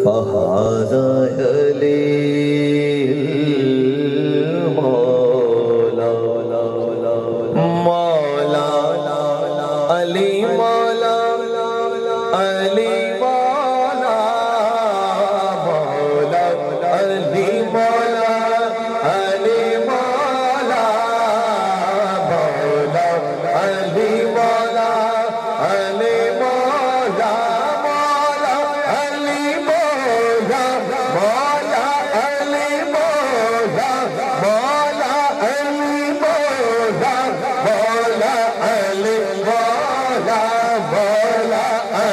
فهذا يلي مولا مولا علی مولا علی مولا مولا علی مولا علی مولا مولا علی مولا علی مولا مولا علی مولا مولا علی مولا مولا علی مولا مولا علی مولا مولا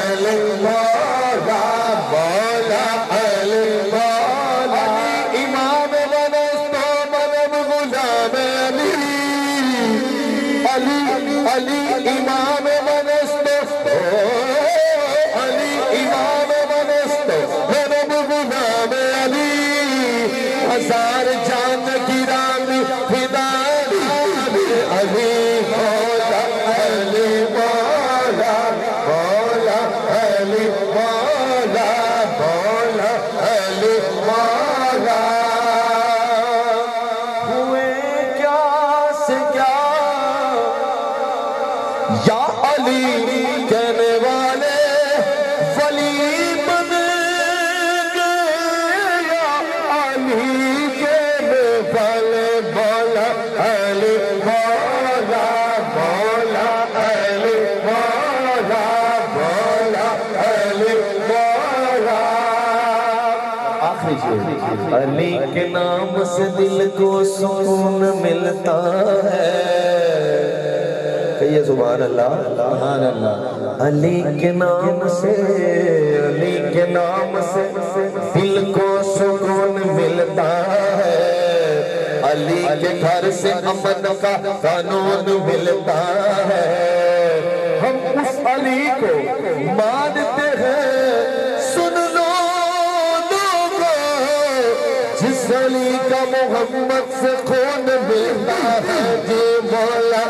علی مولا مولا علی مولا امام بنستو من غلام علی علی امام بنستو علی امام بنستو من غلام علی ہزار جان گرامی فدای علی مولا علی مولا مولا علی مولا مولا علی مولا ہوئے کیا سے کیا یا علی کہنے والے ولی بن گئے یا علی کہنے والے مولا علی مولا مولا علی مولا مولا علی مولا آخری شعر علی کے نام سے دل کو سکون ملتا ہے کہیے سبحان اللہ سبحان اللہ علی کے نام سے علی کے نام سے دل کو سکون ملتا ہے علی کے گھر سے امن کا قانون ملتا ہے ہم اس علی کو مانتے ہیں سن لو لوگو جس علی کا محمد سے خون ملتا ہے جی مولا